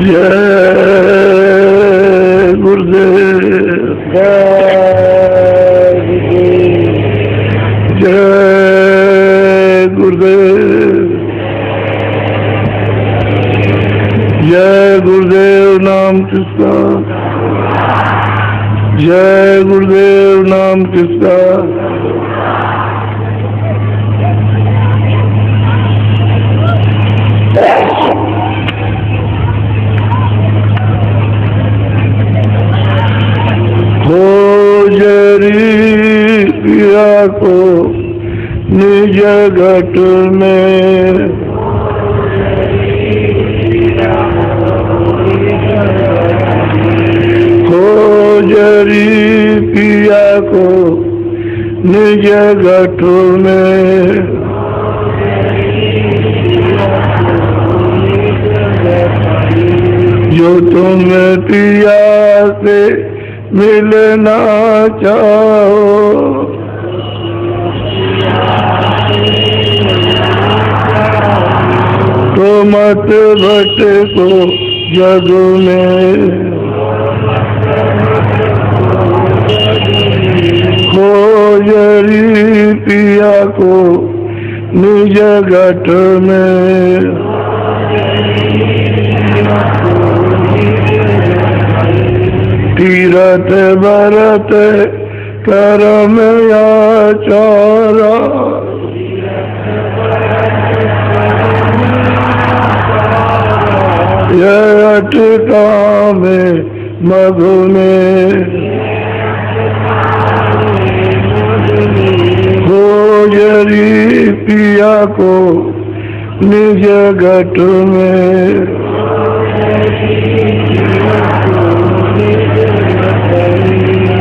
जय गुरुदेव, जय गुरुदेव, जय गुरुदेव नाम किसका, जय गुरुदेव नाम किसका। पिया को निज घट में, खोजरी पिया को निज घट में, जो तुम पिया से मिलना चाहो, तो मत भटको जग में, खोजरी पिया को निज घट में, तीरथ भरत करम आचारा, यह अटका में मधु में, खोजरी पिया को निज घट में,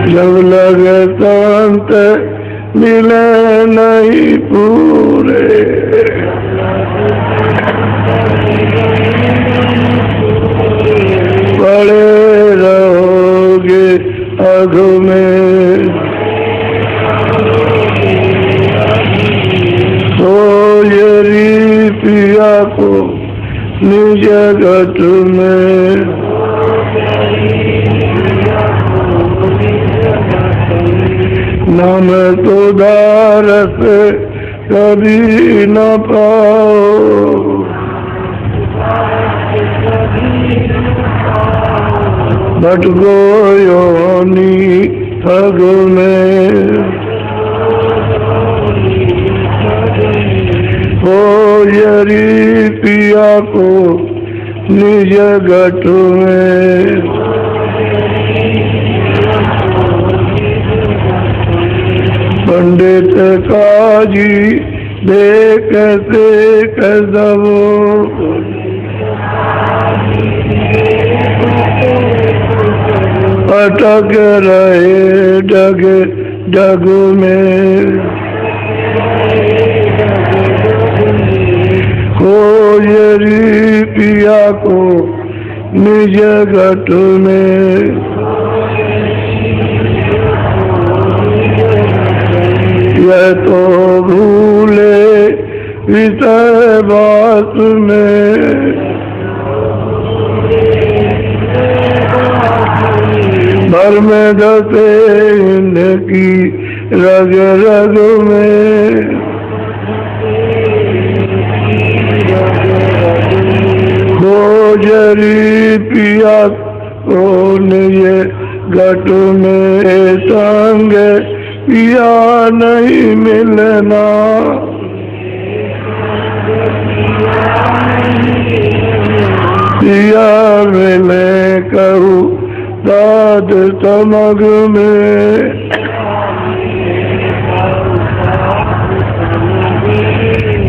जब लगे संत मिले नहीं पूरे, पड़े रहोगे अघ में, खोजरी पिया को निज घट में, नाम तो दारस कभी न पाओ, भटको योनि ठग में, खोजरी पिया को निज घट में, पंडित काजी देख देख सब, अटक रहे डग डग में, खोजरी पिया को निज घट में, यह तो भूले विषय बात में, भर में धसे इनकी रग रग में, खोजरी पिया को निज घट में, संग पिया नहीं मिलना, पिया मिले कहूँ साध समग में,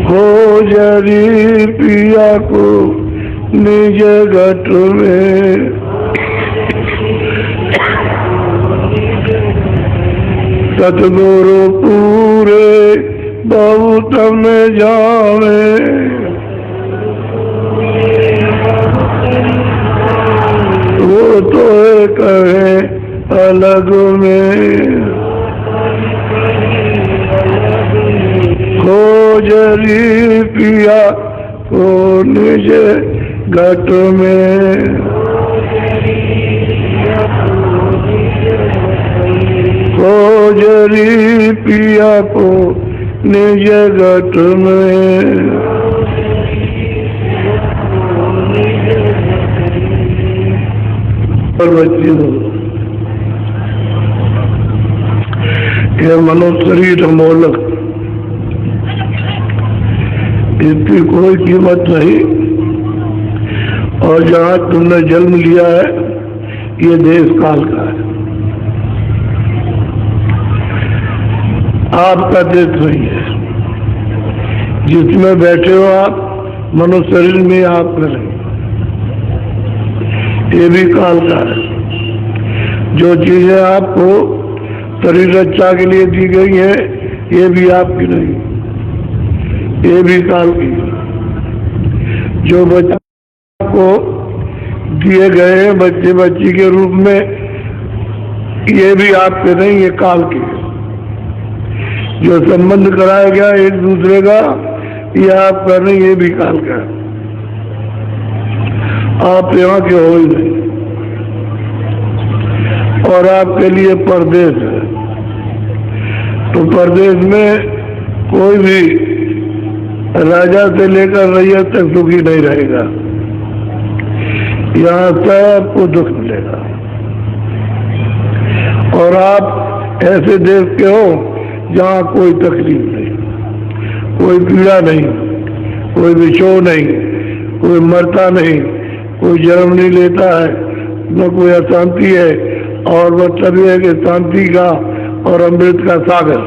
खोजरी पिया को निज घट में, सतगुरु पूरे बहुत में जावे, वो तो कहे अलग में, खोजरी पिया को निज घट में। खोजरी पिया को निज घट में। और बच्चियों, ये मनुष्य शरीर अमोलक, इसकी कोई कीमत नहीं। और जहाँ तुमने जन्म लिया है ये देश काल का है, आपका देश नहीं है। जिसमें बैठे हो आप, मनुष्य शरीर में आप करें, ये भी काल का है। जो चीजें आपको शरीर रक्षा के लिए दी गई है ये भी आपकी नहीं, ये भी काल की। जो बच्चा को दिए गए हैं बच्चे बच्ची के रूप में, ये भी आपके नहीं, ये काल की। जो संबंध कराया गया एक दूसरे का, ये आपका नहीं, ये भी काल का। आप यहाँ के हो ही नहीं। और आपके लिए परदेश है, तो परदेश में कोई भी राजा से लेकर रैयत तक सुखी नहीं रहेगा। यहाँ सबको दुख मिलेगा। और आप ऐसे देश के हो जहाँ कोई तकलीफ नहीं, कोई पीड़ा नहीं, कोई विक्षोभ नहीं, कोई मरता नहीं, कोई जन्म नहीं लेता है, न कोई अशांति है। और मतलब ये है कि शांति का और अमृत का सागर।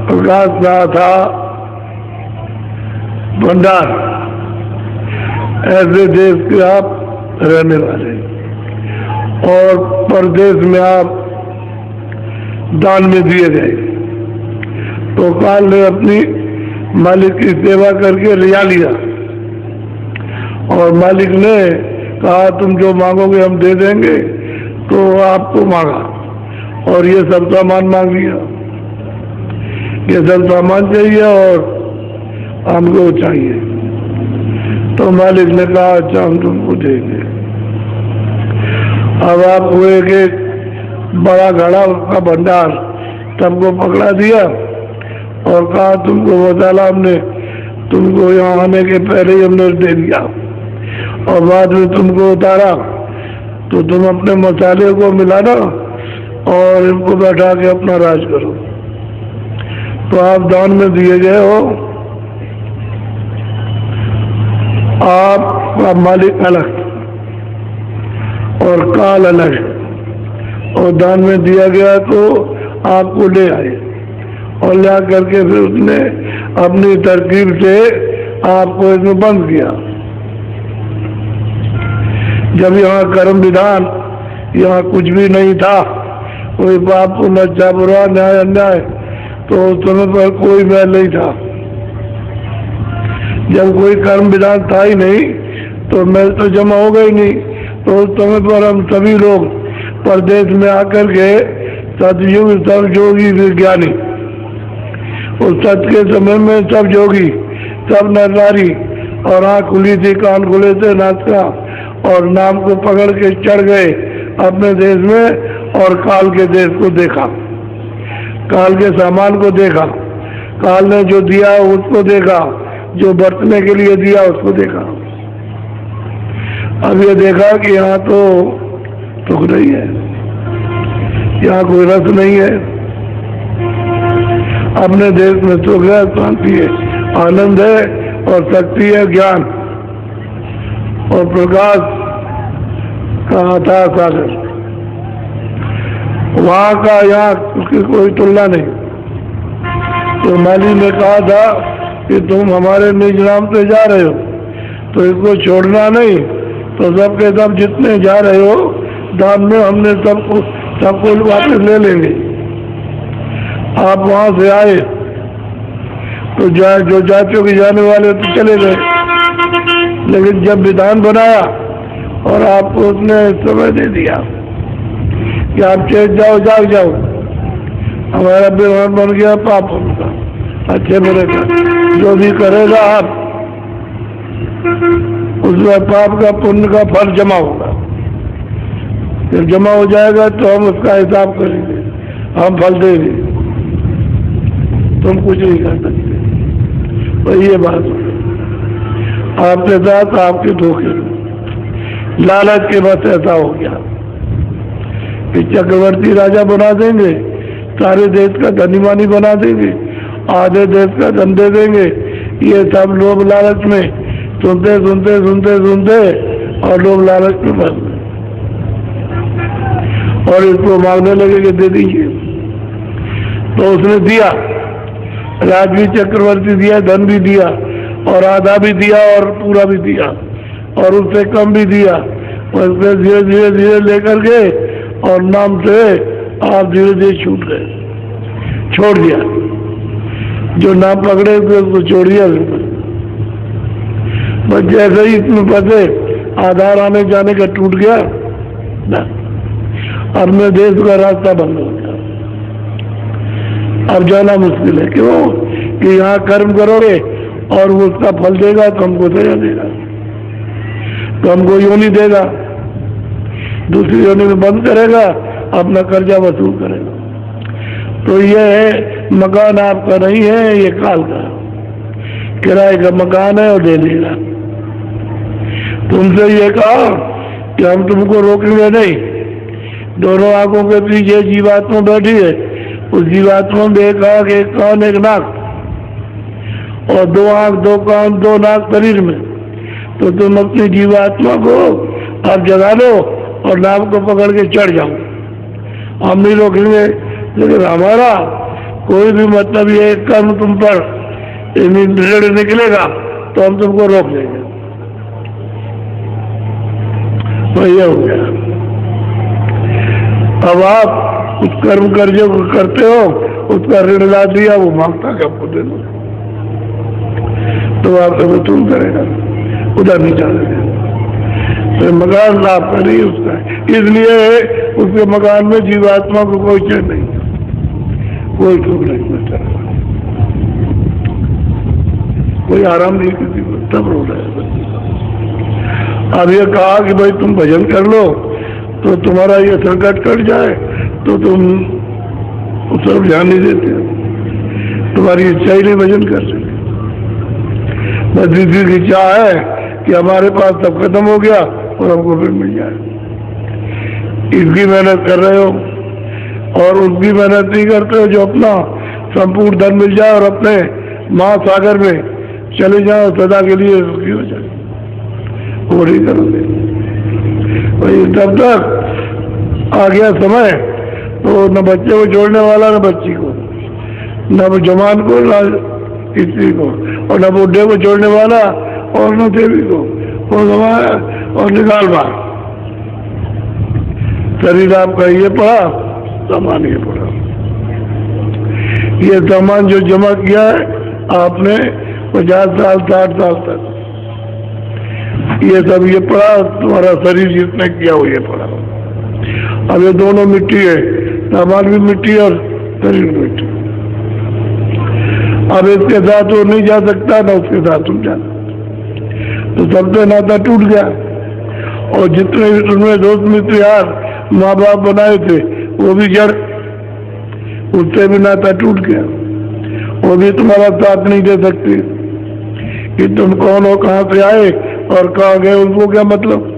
प्रकाश रहा था भंडार। ऐसे देश के आप रहने वाले, और परदेश में आप दान में दिए गए। तो काल ने अपनी मालिक की सेवा करके लिया लिया, और मालिक ने कहा तुम जो मांगोगे हम दे देंगे। तो आपको मांगा और ये सब सामान मांग लिया, ये सब सामान चाहिए और हमको चाहिए। तो मालिक ने कहा अच्छा हम तुमको देंगे। अब आपको एक एक बड़ा घड़ा का भंडार सबको पकड़ा दिया और कहा तुमको बताला हमने, तुमको यहाँ आने के पहले ही हमने दे दिया, और बाद में तुमको उतारा। तो तुम अपने मसाले को मिलाना और इनको बैठा के अपना राज करो। तो आप दान में दिए गए हो, आपका मालिक अलग और काल अलग, और दान में दिया गया तो आपको ले आए, और ले करके फिर उसने अपनी तरकीब से आपको इसमें बंद किया। जब यहाँ कर्म विधान, यहाँ कुछ भी नहीं था, कोई पाप पुण्य अच्छा बुरा न्याय अन्याय, तो उस समय पर कोई मैल नहीं था। जब कोई कर्म विधान था ही नहीं तो मैल तो जमा हो गई नहीं। तो उस समय पर हम सभी लोग परदेश में आकर के सतयुग सब जोगी विज्ञानी, उस सत्य के समय में सब जोगी, सब नर नारी, और आँख खुली थी कान खुले थे नाच का, और नाम को पकड़ के चढ़ गए अपने देश में, और काल के देश को देखा, काल के सामान को देखा, काल ने जो दिया उसको देखा, जो बरतने के लिए दिया उसको देखा। अब ये देखा कि यहाँ तो सुख नहीं है, यहाँ कोई रस नहीं है। अपने देश में सुख है, शांति है, आनंद है, और शक्ति है, ज्ञान और प्रकाश का अथाह सागर। वहाँ का यहाँ उसकी कोई तुलना नहीं। तो माली ने कहा था कि तुम हमारे निज नाम से जा रहे हो तो इसको छोड़ना नहीं। तो सबके सब जितने जा रहे हो दान में, हमने सबको वापस ले लेंगे। आप वहाँ से आए तो जो जातियों के जाने वाले तो चले गए, लेकिन जब विधान बनाया और आपको उसने समय दे दिया कि आप चेत जाओ, जाग जाओ, हमारा विधान बन गया पाप उनका, अच्छे मेरे का जो भी करेगा आप उसमें पाप का पुण्य का फल जमा होगा। जब जमा हो जाएगा तो हम उसका हिसाब करेंगे, हम फल देंगे, तुम कुछ नहीं कर सकते। तो ये बात आपके साथ आपके धोखे, लालच के बस ऐसा हो गया कि चक्रवर्ती राजा बना देंगे, सारे देश का धनीमानी बना देंगे, आधे देश का धन दे देंगे। ये सब लोग लालच में सुनते सुनते सुनते सुनते और लोग लालच में फंस गए और इसको मांगने लगे कि दे दीजिए। तो उसने दिया, राज भी चक्रवर्ती दिया, धन भी दिया और आधा भी दिया और पूरा भी दिया और उससे कम भी दिया। उससे धीरे धीरे धीरे लेकर के और नाम से आप धीरे धीरे छूट गए, छोड़ दिया। जो नाम पकड़े थे उसको छोड़ दिया। बस जैसे ही इसमें फंसे, आधार आने जाने का टूट गया ना, अपने देश का रास्ता बंद हो गया। अब जाना मुश्किल है। क्यों? कि यहाँ कर्म करोगे और वो उसका फल देगा तो हमको सजा देगा, तो हमको योनि देगा, दूसरी योनि में बंद करेगा, अपना कर्जा वसूल करेगा। तो ये है, मकान आपका नहीं है, ये काल का किराए का मकान है और दे देगा। तुमसे ये कहा कि हम तुमको रोकेंगे नहीं। दोनों आंखों के पीछे जीवात्मा बैठी है, उस जीवात्मा में एक आंख, एक कान, एक नाक और दो आंख, दो कान, दो नाक शरीर में। तो तुम अपनी जीवात्मा को आप जगा लो और नाक को पकड़ के चढ़ जाओ। हम नहीं रोकेंगे, लेकिन हमारा कोई भी मतलब ये कर्म तुम पर ऋण निकलेगा तो हम तुमको रोक लेंगे। तो ये हो गया। अब आप उस कर्म कर जो करते हो, उसका ऋण ला दिया, वो मांगता कि आपको दे दो, तो आप वसूल करेगा, उधर नहीं जाएगा। तो मकान लाभ का नहीं उसका, इसलिए उसके मकान में जीवात्मा को कोई चैन नहीं, कोई सुख नहीं मिलता, कोई आराम नहीं किसी को, सब रो रहा है। अब ये कहा कि भाई तुम भजन कर लो तो तुम्हारा ये संकट कट जाए, तो तुम उस तरफ ध्यान नहीं देते, तुम्हारी इच्छा ही नहीं भजन कर सकते। बस किसी की इच्छा है कि हमारे पास सब खत्म हो गया और हमको फिर मिल जाए। इसकी मेहनत कर रहे हो और उसकी मेहनत नहीं करते हो, जो अपना संपूर्ण धन मिल जाए और अपने महासागर में चले जाओ, सदा के लिए सुखी हो जाए, वो नहीं करोगे। भाई तब तक आ गया समय तो न बच्चे को छोड़ने वाला, न बच्ची को, न जवान को, न स्त्री को, और न बूढ़े को छोड़ने वाला और न देवी को, वो गवाया और निकाल बार। शरीर आपका ये पड़ा, सामान ये पड़ा। ये सामान जो जमा किया है आपने 50 साल 60 साल तक, ये सब ये पड़ा, तुम्हारा शरीर जिसने किया वो ये पड़ा। अब ये दोनों मिट्टी है, सामान भी मिट्टी और शरीर भी मिट्टी। अब इसके साथ वो नहीं जा सकता, ना उसके साथ तुम जा, तो सबसे नाता टूट गया। और जितने भी तुमने दोस्त मित्र यार माँ बाप बनाए थे वो भी जड़, उससे भी नाता टूट गया। वो भी तुम्हारा साथ नहीं दे सकते कि तुम कौन हो, कहाँ से आए और कहाँ गए, उनको क्या मतलब।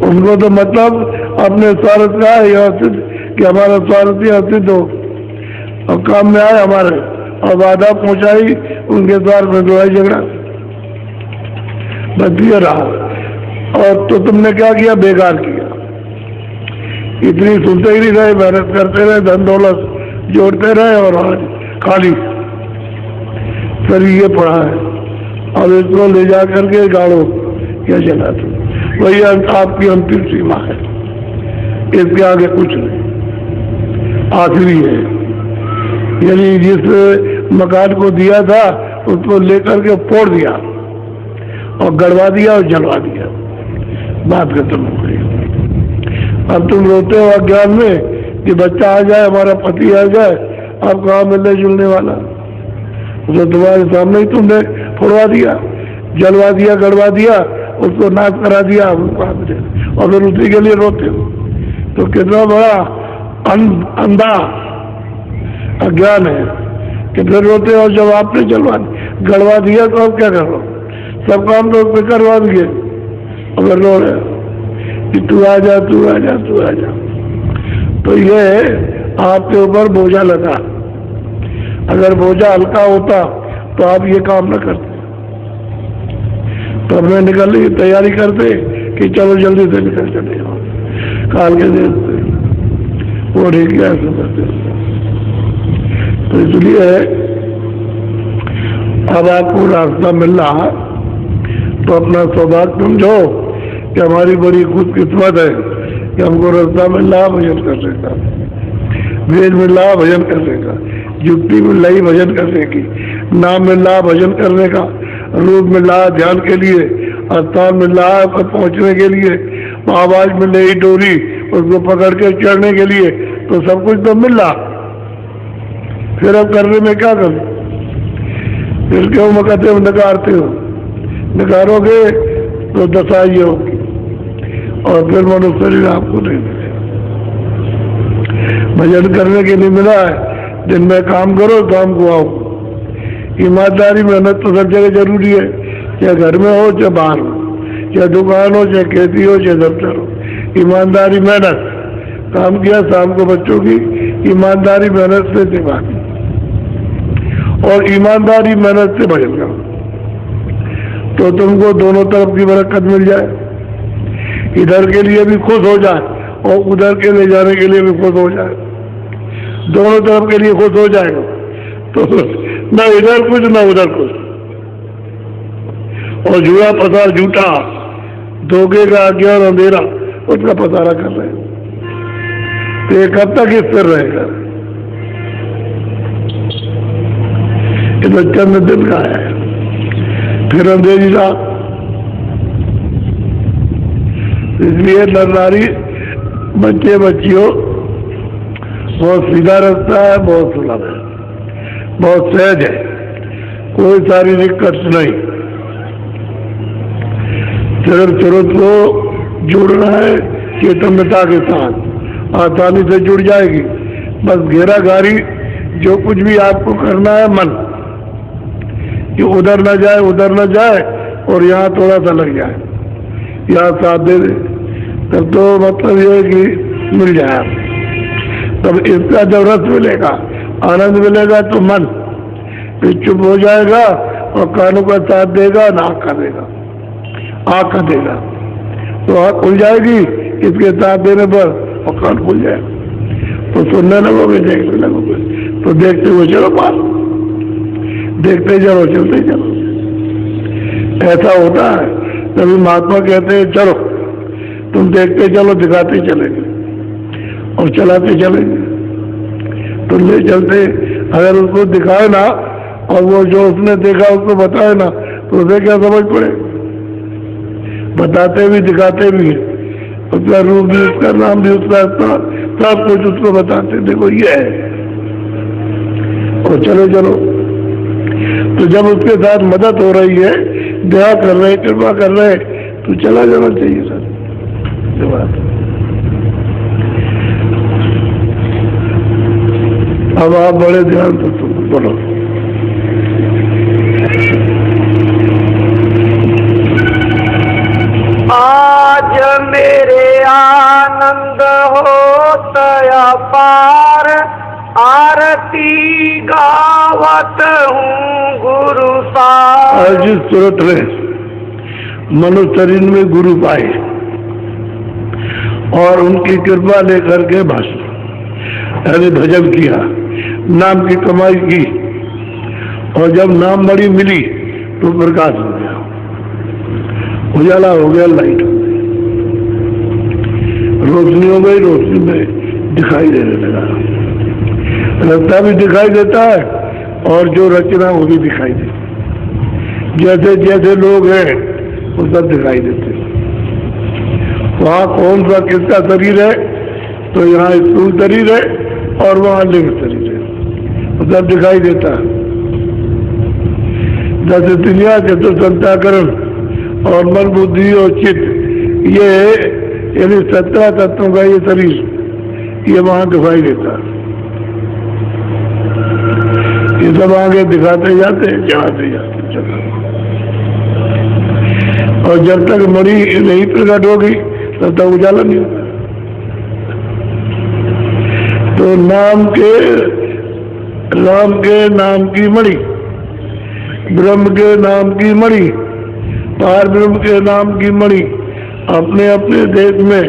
उनको तो मतलब अपने स्वार्थ का है यहाँ सिद्ध, कि हमारा स्वार्थ यहाँ सिद्ध हो और काम में आए हमारे, और बाधा पहुंचाई उनके द्वार में लड़ाई झगड़ा, बस ये रहा। और तो तुमने क्या किया? बेकार किया। इतनी सुनते ही नहीं रहे, मेहनत करते रहे, धन दौलत जोड़ते रहे और आज खाली शरीर ये पड़ा है। अब इसको ले जा करके गाड़ो, क्या चला तुम, वही आपकी अंतिम सीमा है, इसके आगे कुछ नहीं, आखिरी है। यानी जिस मकान को दिया था उसको लेकर के फोड़ दिया और गड़वा दिया और जलवा दिया, बात खत्म हो गई। अब तुम रोते हो अज्ञान में कि बच्चा आ जाए, हमारा पति आ जाए, अब कहाँ मिलने जुलने वाला, तो तुम्हारे सामने ही तुमने फोड़वा दिया। जलवा दिया, गड़वा दिया, उसको नाश करा दिया, और फिर उसी के लिए रोते हो। तो कितना बड़ा अंधा अज्ञान है कि फिर रोते हो। जब आपने जलवा गड़वा दिया तो अब क्या करो, सब काम तो उसमें करवा दिए, अगर रो रहे कि तू आ जा, तू आ जा, तू आ जा। तो ये आपके ऊपर बोझा लगा। अगर बोझा हल्का होता तो आप ये काम न करते। तो मैं निकलने की तैयारी करते कि चलो जल्दी से निकल चले काल के दिन वो ठीक है। तो इसलिए अब आपको रास्ता मिल रहा तो अपना सौभाग्य समझो कि हमारी बड़ी खुशकिस्मत है कि हमको रास्ता मिल रहा भजन करने का, वेद मिल रहा भजन करने का, युक्ति मिल रही भजन करने की, नाम मिल रहा भजन करने का, रूप मिल रहा ध्यान के लिए, स्थान मिल रहा है पहुंचने के लिए, आवाज मिल रही डोरी उसको पकड़ के चढ़ने के लिए। तो सब कुछ तो मिल रहा, फिर अब करने में क्या करूं? फिर क्यों कहते हो नकारते हो? नकारोगे तो दशाई होगी और फिर मनुष्य शरीर आपको नहीं मिलेगा। भजन करने के लिए मिला है, दिन में काम करो, शाम को आओ। ईमानदारी मेहनत तो सब जगह जरूरी है, चाहे घर में हो चाहे बाहर हो, चाहे दुकान हो चाहे खेती हो चाहे दफ्तर हो। ईमानदारी मेहनत, काम किया शाम को बच्चों की, ईमानदारी मेहनत से सेवा की और ईमानदारी मेहनत से भजन करो तो तुमको दोनों तरफ की बरकत मिल जाए। इधर के लिए भी खुश हो जाए और उधर के ले जाने के लिए भी खुश हो जाए, दोनों तरफ के लिए खुश हो जाएगा। तो न इधर कुछ न उधर कुछ, और जुआ पसार झूठा, धोखे का अज्ञान अंधेरा उसका पसारा कर रहे हैं। तो ये कब तक स्थिर रहेगा? ये तो चंद दिन का है, फिर अंधेरी रात। इसलिए नर नारी, बच्चे बच्चियों, बहुत सीधा रास्ता है, बहुत सुलभ है, बहुत सहज है, कोई शारीरिक कष्ट नहीं। सिर्फ सूरत को जुड़ना है चेतनता के साथ, आसानी से जुड़ जाएगी। बस घेरा घारी जो कुछ भी आपको करना है मन कि उधर न जाए, उधर न जाए और यहाँ थोड़ा सा लग जाए, यहाँ साथ दे दे, तब तो मतलब ये है कि मिल जाए। तब इसका जब रस मिलेगा, आनंद मिलेगा तो मन फिर चुप हो जाएगा और कानों का साथ देगा, नाक का देगा, आँख का देगा, तो आँख खुल जाएगी इसके साथ देने पर और कान खुल जाएगा। तो सुनने लगोगे, देखने लगोगे, तो देखते हुए चलो पास, देखते चलो, चलते चलो। ऐसा होता है। तभी महात्मा कहते हैं चलो तुम देखते चलो, दिखाते चलेंगे और चलाते चलेंगे। तो ले चलते, अगर उसको दिखाए ना और वो जो उसने देखा उसको बताए ना तो उसे क्या समझ पड़े? बताते भी दिखाते भी है, उसका रूप भी, उसका नाम भी, उसका सब कुछ उसको बताते, देखो ये है, और चलो चलो। तो जब उसके साथ मदद हो रही है, दया कर रहे, कृपा कर रहे, तो चला जाना चाहिए सर। अब आप बड़े ध्यान से बोलो। आज मेरे आनंद होता पार, आरती गावत हूँ गुरु सार। आज इस सूरत में मनुष्य शरीर में गुरु पाए और उनकी कृपा लेकर के भाषण यानी भजन किया, नाम की कमाई की, और जब नाम बड़ी मिली तो प्रकाश हो गया, उजाला हो गया, लाइट हो गई, रोशनी हो गई, रोशनी में दिखाई देने लगा। रास्ता भी दिखाई देता है और जो रचना वो भी दिखाई देती, जैसे जैसे लोग हैं वो सब दिखाई देते। वहाँ कौन सा किसका शरीर है, तो यहाँ स्थूल शरीर है और वहाँ लिंग शरीर है, वो सब दिखाई देता है। दस इंद्रियां, चतुर्थ अंतःकरण और मन, बुद्धि और चित्त, ये यानी 17 तत्वों का ये शरीर, ये वहां दिखाई देता है। ये सब आगे दिखाते जाते हैं, चढ़ाते जाते चलते। और जब तक मणि नहीं प्रकट होगी तब तक उजाला नहीं होता। तो नाम के, राम के नाम की मणि, ब्रह्म के नाम की मणि, पार ब्रह्म के नाम की मणि अपने अपने देश में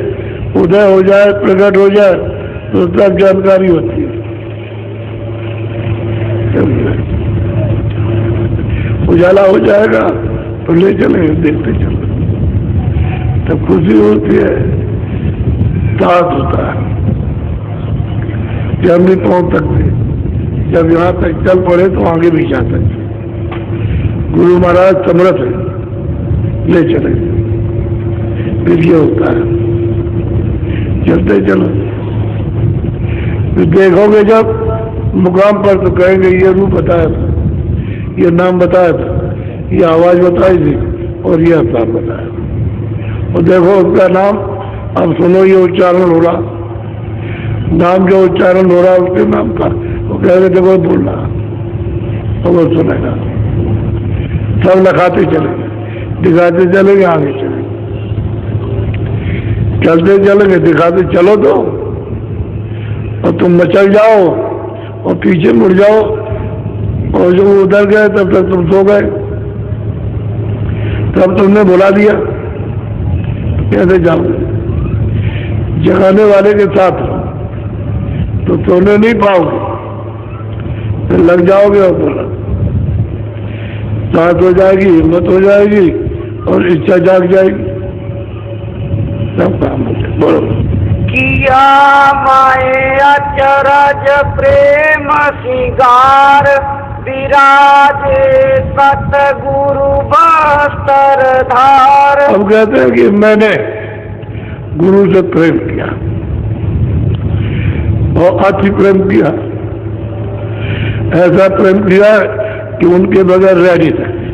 उदय हो जाए, प्रकट हो जाए तो तब जानकारी होती है। उजाला हो जाएगा तो ले चलेंगे, देखते चलो, तब खुशी होती है, साथ होता है कि हम नहीं पहुंच सकते। जब यहाँ तक चल पड़े तो आगे भी जा सकते। गुरु महाराज समर्थ है, ले चले, फिर ये होता है, चलते चलो। फिर देखोगे जब मुकाम पर तो कहेंगे ये रूप बताया था, ये नाम बताया था, ये आवाज बताई थी और ये अवतार बताया। और देखो उसका नाम, अब सुनो ये उच्चारण हो रहा, नाम जो उच्चारण हो रहा उसके नाम का, वो कह रहे देखो बोल रहा, तो वो सुनेगा। सब लखाते चलेंगे, दिखाते चलेंगे, आगे चलेंगे, चलते चलेंगे, दिखाते चलो तो, और तुम मचल जाओ और पीछे मुड़ जाओ, और जो उधर गए तब तक तुम सो गए, तब तुमने बुला दिया, कैसे जाओगे? जगाने वाले के साथ तो सोने नहीं पाओगे, फिर लग जाओगे और बोला साथ हो जाएगी, हिम्मत हो जाएगी और इच्छा जाग जाएगी, सब काम हो जाए। बोलो। किया माए अचरज प्रेम सिंगार, विराजे सतगुरु बस्तर धार। अब कहते हैं कि मैंने गुरु से प्रेम किया और अति प्रेम किया, ऐसा प्रेम किया कि उनके बगैर रह नहीं सकते।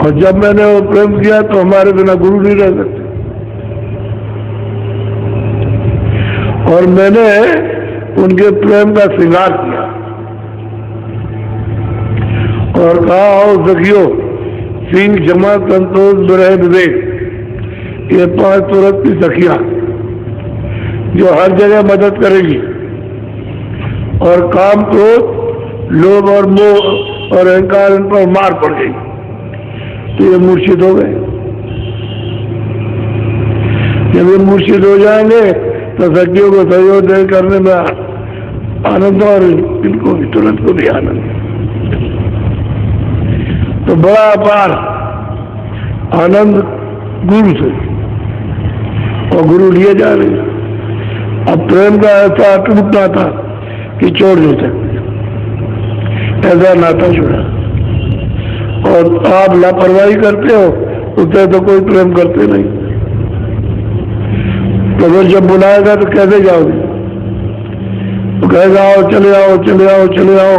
और जब मैंने वो प्रेम किया तो हमारे बिना गुरु नहीं रह सकते। और मैंने उनके प्रेम का श्रृंगार किया और कहा आओ सखियो, सिंह, क्षमा, संतोष, विरह, विवेक, ये 5 तुरंत की सखियां जो हर जगह मदद करेगी और काम, क्रोध, लोभ और मोह और अहंकार इन पर मार पड़ गई तो ये मुर्शिद हो गए। जब ये मुर्शिद हो जाएंगे तो सखियों को सहयोग करने में आनंद और इनको भी तुरंत को भी आनंद। तो बड़ा अपार आनंद गुरु से, और गुरु लिए जा रहे हैं। अब प्रेम का ऐसा टूटना था कि छोड़ नहीं सकते, ऐसा नाता जुड़ा। और आप लापरवाही करते हो उससे तो कोई प्रेम करते नहीं। तो फिर जब बुलाएगा तो कैसे जाओगे? तो कहेगा आओ, चले आओ, चले आओ, चले आओ,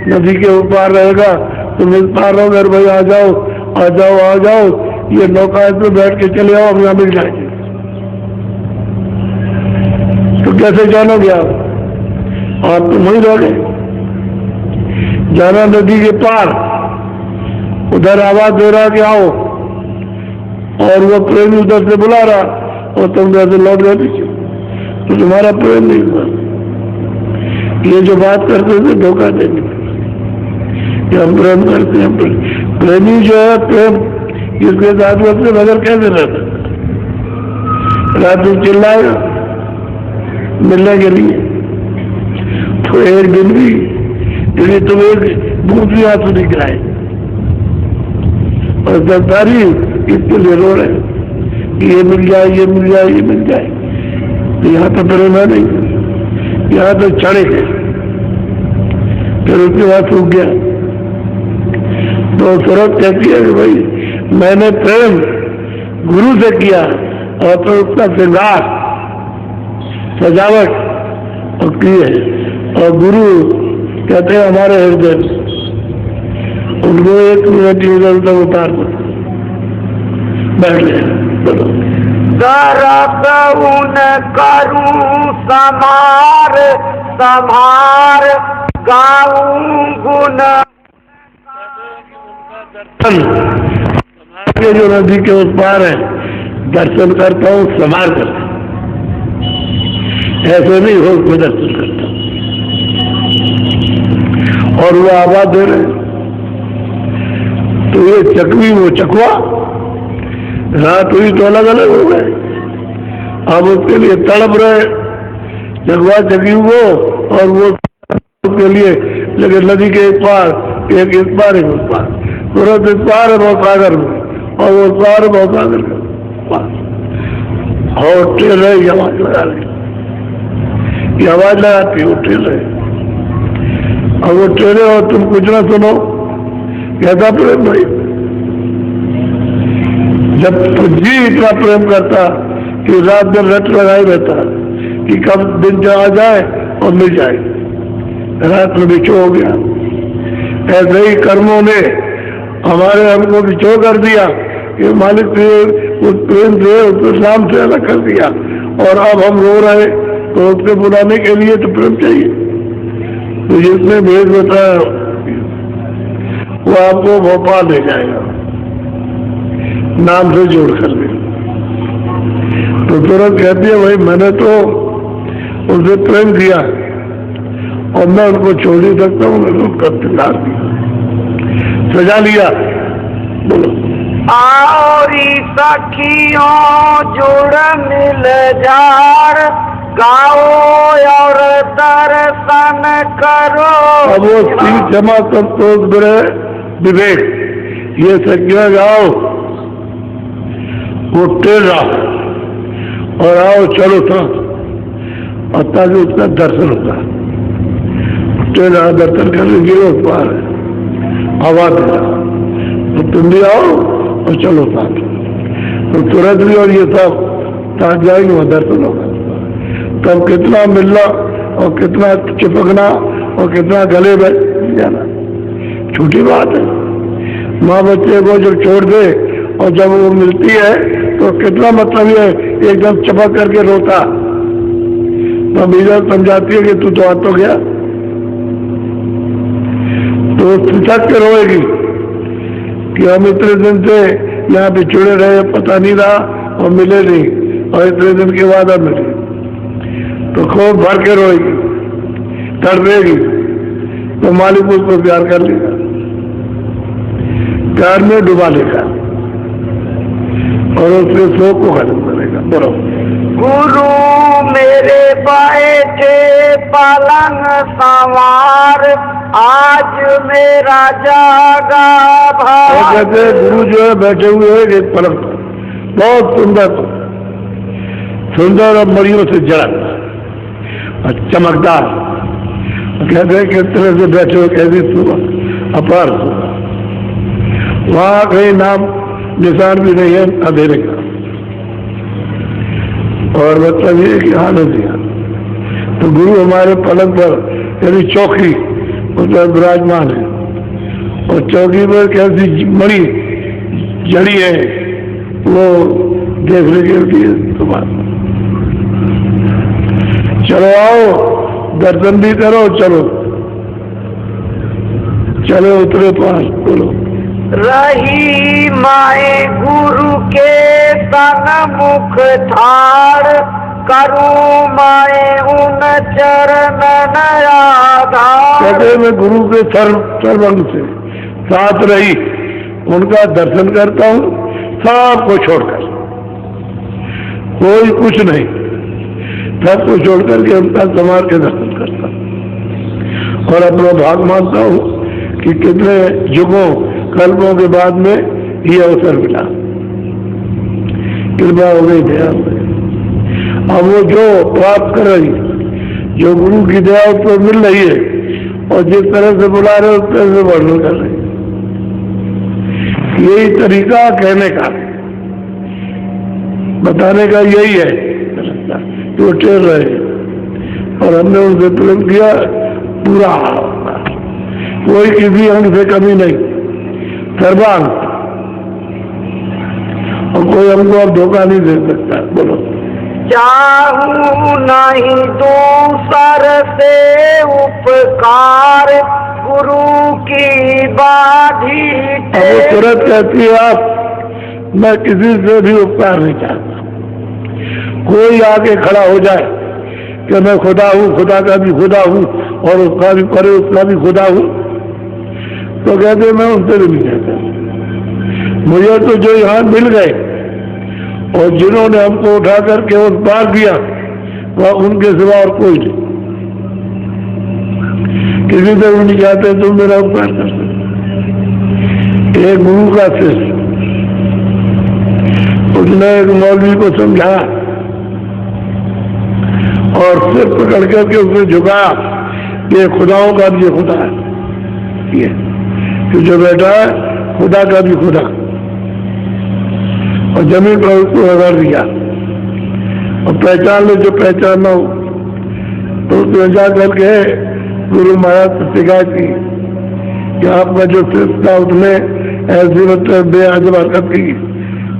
नदी के ऊपर रहेगा, तुम इस पार रहो, मेरे भाई आ जाओ, आ जाओ, आ जाओ, ये नौका पे बैठ के चले आओ, हम यहाँ मिल जाएंगे। तो कैसे जानोगे आप तो वहीं रहोगे। जाना नदी के पार, उधर आवाज दे रहा कि आओ, और वो प्रेमी उधर से बुला रहा और तुम वैसे लौट गए पीछे, तो तुम्हारा प्रेम नहीं हुआ। ये जो बात करते थे धोखा देने कि हम प्रेम करते हैं। प्रेमी जो है, प्रेम इसके साथ में अपने बगैर कैसे रहता, रात दिन चिल्लाएगा मिलने के लिए, तो एक दिन भी यदि तुम एक बूंद भी आंसू नहीं गिराए और सरदारी इसके लिए रो रहे कि ये मिल जाए, ये मिल जाए, ये मिल जाए, तो यहाँ तो प्रेम है नहीं, यहाँ तो चढ़े गए, फिर उसके बाद सूख गया। तो सूरत कहती है कि भाई मैंने प्रेम गुरु से किया और तो उसका श्रृंगार, सजावट और की है, और गुरु कहते हैं हमारे हृदय उनको 1 मिनट इधर उधर उतार दो, बैठ गए। बोलो दरस उन करूं समार समार गाऊं गुण के जो नदी के उस पार है दर्शन करता हूँ समार करता हूँ, ऐसे नहीं हो मैं दर्शन करता हूँ। और वो आवाज दे रहे, तो ये चकवी वो चकवा, रात हुई तो अलग अलग हो गए। अब उसके लिए तड़प रहे चकवा चकवी वो, और वो उसके लिए, लेकिन नदी के एक पार एक इस पार एक उस पार, तुरंत इस पार है बहुत सागर में, और वो पार है बहुत सागर में और ट्रेन रहे आवाज लगा रहे, ये आवाज लगाती वो ट्रेन रहे। अब वो ट्रेने और तुम कुछ ना सुनो, कहता प्रेम भाई, जब तो जी इतना प्रेम करता कि रात दिन रट लगाई रहता कि कब दिन चला जाए और मिल जाए, रात में बिछो हो गया। ऐसे ही कर्मों ने हमारे हमको बिछो कर दिया कि मालिक ने उस प्रेम से उस नाम से अलग कर दिया, और अब हम रो रहे, तो उसके बुलाने के लिए तो प्रेम चाहिए। तो जिसने भेद बताया वो आपको भोपाल ले जाएगा, नाम से जोड़ कर दे। तो तुरंत कहती है भाई मैंने तो उनसे प्रेम किया और मैं उनको छोड़ नहीं सकता हूँ, मैंने उनका तिलार दिया, सजा लिया। बोलो आरी सखियों जुड़ मिल जार गाओ और दर्शन करो। अब वो श्री क्षमा संतोष विवेक ये सखियां गाओ, वो टेर रहा और आओ चलो था, और ताकि उसका दर्शन होता। टेर रहा दर्शन करने गिरो उस पार आवाज दे रहा, तो तुम भी आओ और चलो साथ। तो तुरंत भी और ये सब साथ जाएंगे, वह दर्शन होगा। तब कितना मिलना और कितना चिपकना और कितना गले बैठ जाना छोटी बात है। माँ बच्चे को जब छोड़ दे और जब वो मिलती है तो कितना मतलब ये एकदम चपक करके रोता, तो मीरा समझाती है कि तू तो आ तो गया, तो सिसक के रोएगी कि हम इतने दिन से यहाँ पे जुड़े रहे, पता नहीं रहा और मिले नहीं, और इतने दिन के बाद अब मिले, तो खूब भर के रोएगी, तड़पेगी, तो मालिक उसको प्यार कर लेगा, प्यार में डुबा लेगा और उसके शोक को खत्म करेगा। बोलो गुरु मेरे बैठे पलंग सवार आज मेरा जागा भार। कहते गुरु जो है बैठे हुए हैं एक पलंग पर, बहुत सुंदर सुंदर और मड़ियों से जड़ा और चमकदार। कहते हैं किस तरह से बैठे हो, कैसी सुबह अपार सुबह, वहां कहीं नाम निशान भी नहीं है अंधेरे का, और मतलब ये कि आनंद दिया। तो गुरु हमारे पलंग पर यानी चौकी उस पर विराजमान है, और चौकी पर कैसी मणि जड़ी है वो देखने के लिए सुबह। चलो आओ दर्शन भी करो, चलो चलो उतरे पास। बोलो रही माए गुरु के सन्मुख ठाड़ करूं माए उन चरण आधार। कहते मैं गुरु के सर्वंग से साथ रही, उनका दर्शन करता हूँ सबको छोड़कर, कोई कुछ नहीं, सबको छोड़कर के उनका समाज के दर्शन करता हूँ। और अपना भाग मानता हूँ कि कितने युगों कल्पों के बाद में ये अवसर मिला, कृपा हो गई, दया हो गई। अब वो जो प्राप्त कर रही, जो गुरु की दया उस पर मिल रही है, और जिस तरह से बुला रहे उस तरह से वर्णन कर रहे, यही तरीका कहने का, बताने का यही है। तो टेर रहे और हमने उनसे प्रेम किया पूरा, कोई किसी अंग से कमी नहीं। सर्वांग, और कोई हमको अब धोखा नहीं दे सकता। बोलो। चाहूं नहीं दूसर से उपकार, गुरु की बाधी अब वो तुरंत कहती है आप, मैं किसी से भी उपकार नहीं चाहता। कोई आके खड़ा हो जाए कि मैं खुदा हूँ, खुदा का भी खुदा हूँ और उसका भी करे उसका भी खुदा हूँ, तो कहते मैं उनसे भी नहीं कहता। मुझे तो जो यहाँ मिल गए और जिन्होंने हमको उठा करके उस पार दिया, वह उनके सिवा और कोई नहीं। किसी से भी नहीं चाहते तुम मेरा उपकार कर सकते। एक गुरु का शिष्य, उसने एक मौलवी को समझाया और सिर पकड़ करके उसने झुकाया कि ये खुदाओं का भी खुदा है, ये कि जो बैठा है खुदा का भी खुदा, और जमीन पर उसको रगड़ दिया और पहचान ले जो पहचानना हो। तो उसने जा करके गुरु महाराज से शिकायत की कि आपका जो शिष्य था उसने ऐसी मतलब बेअदब हरकत की,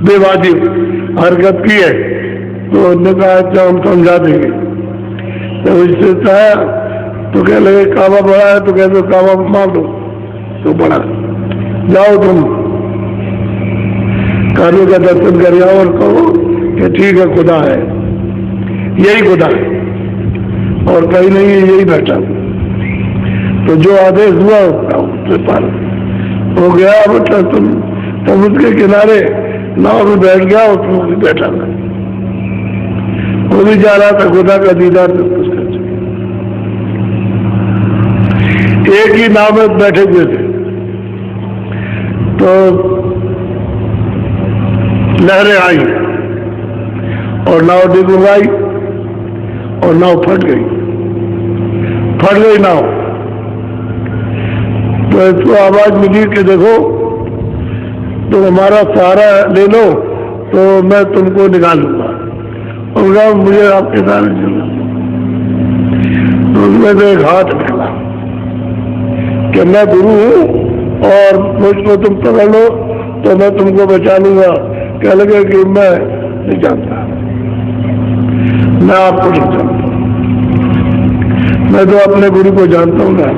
बेवाजिब हरकत की है। तो उन्होंने कहा अच्छा हम समझा देंगे। तो उससे कहा तो कह लगे काबा बड़ा है, तो कहते काबा मार दो तो बड़ा, जाओ तुम कार्यों का दर्शन कर आओ और कहो कि ठीक है खुदा है, यही खुदा है और कहीं नहीं है, यही बैठा। तो जो आदेश हुआ उससे पार हो गया। मतलब तुम समुद्र के किनारे नाव में बैठ गया, उसमें भी बैठा था, वो भी जा रहा था खुदा का दीदार करके। एक ही नाव में बैठे हुए थे, तो लहरें आई और नाव डुबोई और नाव फट गई नाव। तो इसको आवाज मिली कि देखो तुम हमारा सहारा ले लो तो मैं तुमको निकालूंगा। और कहा मुझे आपके सहारे चलना। तो उसमें से एक हाथ निकला कि मैं गुरु हूं और मुझको तुम पकड़ लो तो मैं तुमको बचा लूंगा। कह लगे कि मैं नहीं जानता, मैं आपको नहीं जानता, मैं तो अपने गुरु को जानता हूँ ना।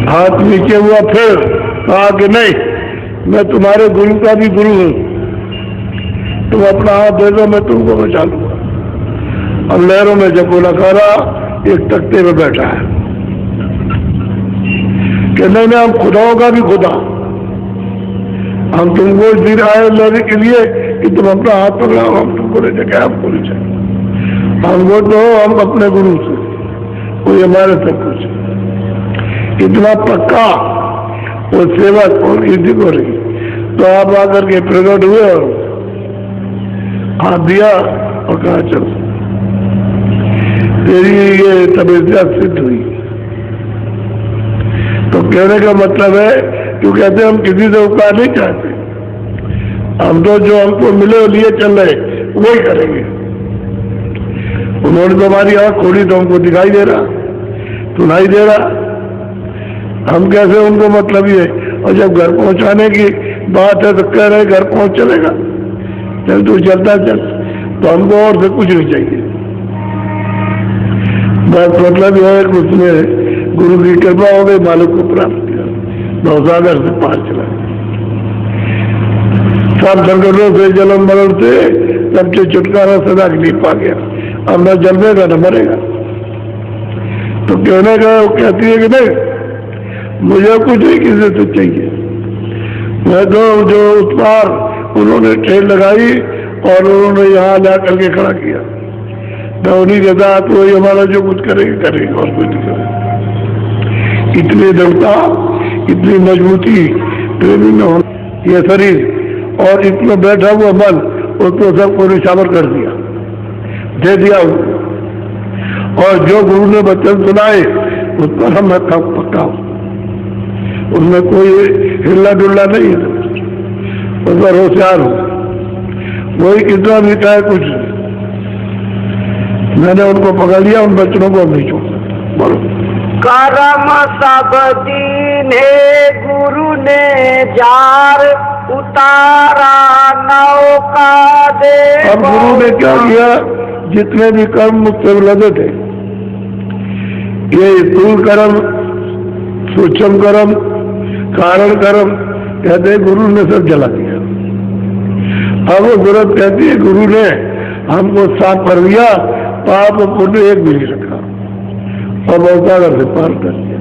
हाथ नीचे हुआ, फिर कहा कि नहीं, मैं तुम्हारे गुरु का भी गुरु हूँ, तुम अपना हाथ दे दो मैं तुमको बचा लूंगा। अब लहरों में जब बोला करा एक तख्ते में बैठा है कि नहीं हम खुदाओं का भी खुदा, हम तुमको दी आए लेने के लिए कि तुम अपना हाथ पकड़ाओ, हम तुमको ले जाए, हमको नहीं चाहिए, हमको तो हम अपने गुरु से, कोई हमारे सब कुछ। इतना पक्का वो सेवक और इसी को रही। तो आप आकर के प्रकट हुए और हाथ दिया और कहा चलो तेरी ये तबीयत सिद्ध हुई। तो कहने का मतलब है क्यों कहते हम किसी से उपकार नहीं चाहते, हम तो जो हमको मिले और लिए चल रहे वही करेंगे। उन्होंने तो हमारी आंख खोली तो हमको दिखाई दे रहा, सुनाई दे रहा, हम कैसे उनको मतलब ही है। और जब घर पहुंचाने की बात है तो कह रहे घर पहुंच चलेगा, चल तू चलता चल, तो हमको और से कुछ नहीं चाहिए। बस मतलब यह है कि उसमें गुरु की कृपा हो गई, मालिक को प्राप्त किया, भवसागर से पार चला। सब संकटों से जन्म मरण से सबसे छुटकारा सदा के लिए पा गया। अब न जन्मेगा न मरेगा। तो कहने का वो कहती है कि नहीं मुझे कुछ नहीं किसी से चाहिए, मैं तो जो उस पार उन्होंने ट्रेन लगाई और उन्होंने यहाँ ला करके खड़ा किया, मैं उन्हीं के साथ वही हमारा जो कुछ करेंगे करेंगे और कुछ नहीं करेंगे। इतनी दृढ़ता, इतनी मजबूती प्रेमी में होना ये शरीर और इतना बैठा हुआ मन, उसको सबको निशावर कर दिया, दे दिया। और जो गुरु ने वचन सुनाए उस पर हम पक्का हूं, उसमें कोई हिल्ला डुल्ला नहीं है, उस पर होशियार हूं। वही कितना भी चाहे कुछ, मैंने उनको पकड़ लिया, उन बच्चों को नहीं छोड़ सकता। बोलो। करम सब दीन है गुरु ने जार उतारा नौका दे। अब गुरु ने क्या किया, जितने भी कर्म मुझसे लगे थे, ये स्थूल कर्म, सूक्ष्म कर्म, कारण कर्म, कहते गुरु ने सब जला दिया। अब वो जरूरत कहती है गुरु ने हमको साफ कर दिया, पाप पुण्य एक भी नहीं रखा और बहुसागर से पार कर दिया।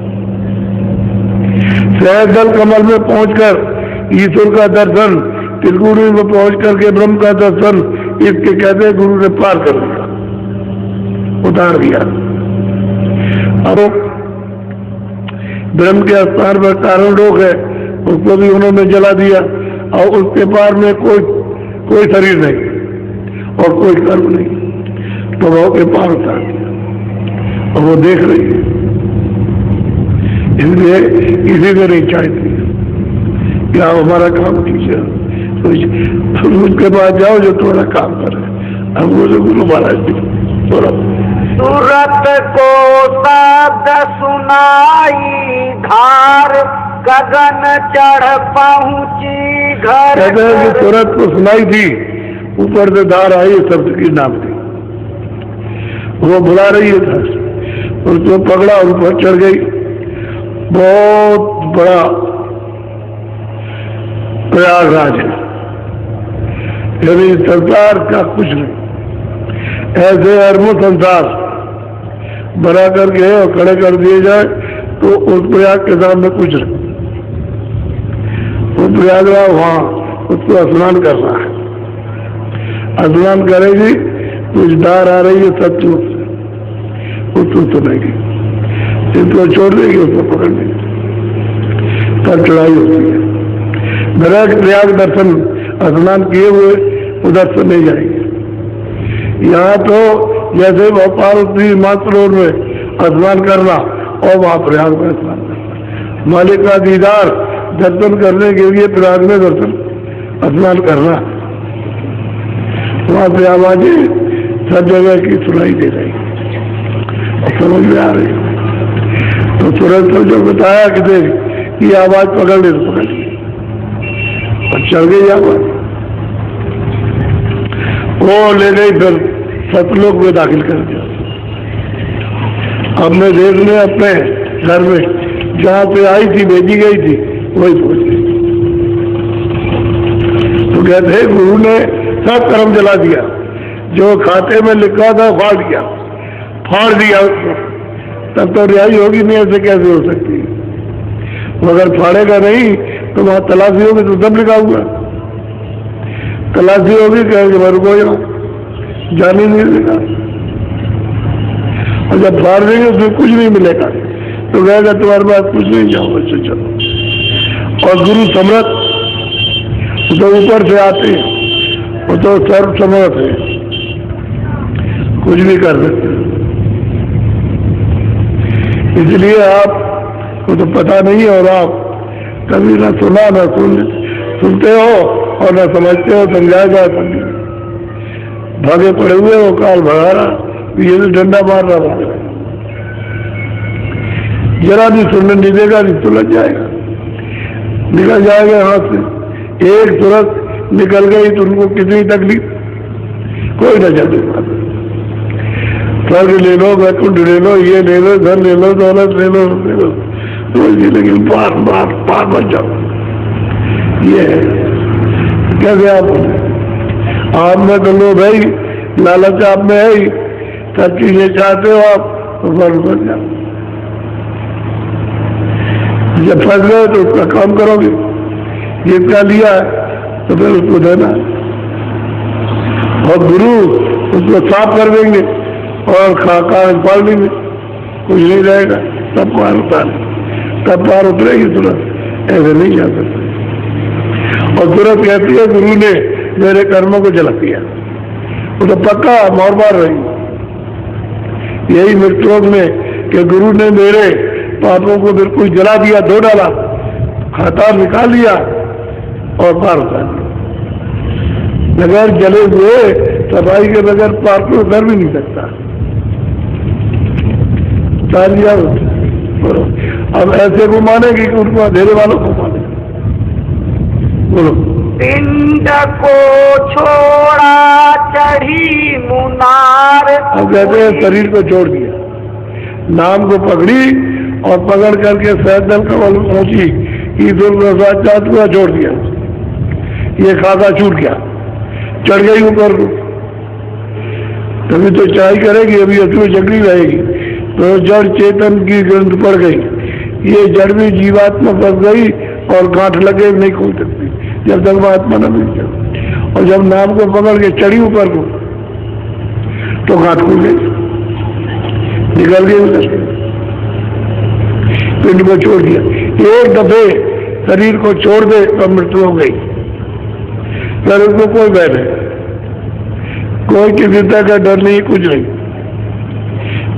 सहजल कमल में पहुंचकर ईश्वर का दर्शन, त्रिगुणी में पहुंच करके ब्रह्म का दर्शन, इसके कहते गुरु ने पार कर दिया, उतार दिया। अब ब्रह्म के स्थान पर कारण लोग है, उसको भी उन्होंने जला दिया और उसके पार में कोई शरीर नहीं और कोई कर्म नहीं, तो वो के पार उतार दिया और वो देख रही है। इसलिए किसी को नहीं चाहती क्या हमारा काम कीजिए, तो उनके पास जाओ जो थोड़ा काम करे। हम बोले गुरु महाराज जी थोड़ा सूरत को शब्द सुनाई धार, गगन चढ़ पहुंची घर। सूरत को सुनाई थी, ऊपर से धार आई शब्द की नाम थी, वो बुला रही है था, उसको पकड़ा और ऊपर चढ़ गई। बहुत बड़ा प्रयागराज है, यदि संसार का कुछ नहीं, ऐसे अरबों संसार बना करके और खड़े कर दिए जाए तो उस प्रयाग के सामने कुछ नहीं। वो प्रयागराज वहां उसको स्नान करना है, स्नान करेगी कुछ धार आ रही है शत्रु से, उसको सुनेगी, जिसको छोड़ देगी उसको पकड़ लेगी, तब चढ़ाई होती है। मेरा प्रयाग दर्शन स्नान किए हुए उधर से नहीं जाएंगे। यहाँ तो जैसे पार्वती मातृ में स्नान करना और वहां प्रयाग में स्नान करना, मालिक का दीदार दर्शन करने के लिए प्रयाग में दर्शन स्नान करना। वहां से आवाजें सब जगह की सुनाई दे रही और समझ में आ रही। तो तुरंत जो बताया कि देख ये आवाज पकड़ ले तो पकड़ ली और चल गई आवाज, वो ले गई फिर सतलोक में दाखिल कर दिया। अपने देश में अपने घर में जहाँ पे आई थी भेजी गई थी वही पहुंच गई। तो कहते गुरु ने सब कर्म जला दिया, जो खाते में लिखा था फाड़ दिया उसको। तब तो रिहाई होगी नहीं, ऐसे कैसे हो सकती है? मगर फाड़ेगा नहीं तो वहां तलाशी होगी तो सब लिखा हुआ, तलाशी होगी कहेंगे मेरे को जान ही नहीं देगा, और जब फाड़ देंगे उसमें कुछ नहीं मिलेगा तो कहेगा तुम्हारे पास कुछ नहीं, जाओ बच्चे चलो। और गुरु समर्थ तो ऊपर से आते हैं, वो तो सर्व समर्थ है, कुछ भी कर सकते। इसलिए आपको तो पता नहीं और आप कभी ना सुना ना सुनते हो और ना समझते हो, समझाया जा सकते भागे पड़े हुए वो काल भगा रहा, ये तो डंडा मार रहा भाग रहा, जरा भी सुनने नहीं देगा, नहीं तो लग जाएगा, निकल जाएगा हाथ से। एक तुरंत निकल गई तो उनको कितनी तकलीफ, कोई न जाने पाता। स्वर्ग ले लो, वैकुंठ ले लो, ये ले लो, घर ले लो, दौलत ले लो, तो लेकिन पार बच जाओ। ये है कैसे आप में तो लो भाई, लालच आप में है ही, सब चीजें चाहते हो आप तो फर्ज बन जाओ। जब फंस गए तो उसका काम करोगे, जिसका लिया है तो फिर उसको देना, और गुरु उसको साफ कर देंगे और कागज पाल देंगे, कुछ नहीं रहेगा, तब पार उतारे, तब पार उतरेगी तुरंत, ऐसे नहीं जा सकते। और तुरंत कहती है गुरु ने मेरे कर्मों को जला दिया, वो तो पक्का मोर मार रही। यही मृत्युलोक में कि गुरु ने मेरे पापों को बिल्कुल जला दिया, धो डाला, खाता निकाल लिया और पार उतार दिया। बगैर जले हुए सफाई के बगैर पार को उतर भी नहीं सकता, उतार लिया। अब ऐसे को मानेगी कि उनको अंधेरे वालों को माने। बोलो। पिंड को छोड़ा चढ़ी मुनार। अब कहते हैं शरीर को छोड़ दिया, नाम को पकड़ी और पकड़ करके सैदल कमल पहुंची, ईदुल प्रसाद चाँद पूरा छोड़ दिया, ये खाका छूट गया, चढ़ गई ऊपर को। तभी तो चाय करेगी, अभी असली जगली रहेगी, तो जड़ चेतन की ग्रंथ पड़ गई, ये जड़ भी जीवात्मा फंस गई और गांठ लगे नहीं खोल सकती जब तक वो आत्मा न मिल जाए। और जब नाम को पकड़ के चढ़ी ऊपर को तो गांठ खुल गई, निकल गई उधर, पिंड को छोड़ दिया। एक दफे शरीर को छोड़ दे तो मृत्यु हो गई, फिर उसको कोई भय नहीं, कोई किसी तरह का डर नहीं, कुछ नहीं,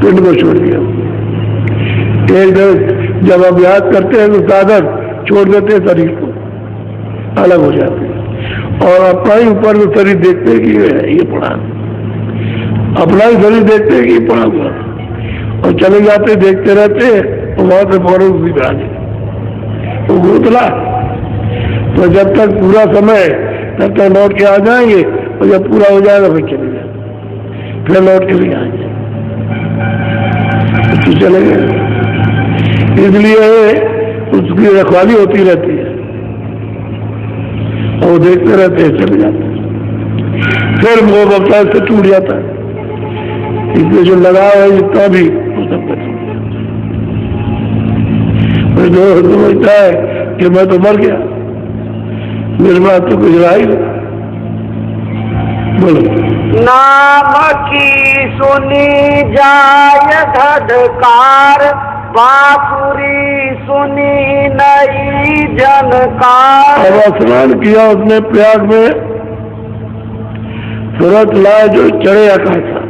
पिंड को छोड़ दिया। एक दफे जब अभ्यास करते हैं तो साधक छोड़ देते हैं, शरीर को अलग हो जाते हैं और अपना ही ऊपर में शरीर देखते हैं कि ये पड़ा, अपना ही शरीर देखते हैं कि ये पड़ा हुआ, और चले जाते देखते रहते हैं और वहां से फौरन उसी में आ जाए वो घोतला। तो जब तक पूरा समय तब तक लौट के आ जाएंगे, और जब पूरा हो जाएगा फिर चले जाए, फिर लौट के भी आएंगे, तो चले गए। इसलिए उसकी रखवाली होती रहती है और वो देखते रहते हैं, चले जाते हैं, फिर वो बक्ता से टूट जाता है। इसलिए जो लगाव है जितना भी वो सब कर, जो समझता है कि मैं तो मर गया, मेरे बात तो कुछ रहा ही नहीं। बोलो। नाम की सुनी जाय धड़कार, बांसुरी सुनी नई झनकार। अब स्नान किया उसने प्रयाग में, सूरत लाए जो चढ़े आकाशा,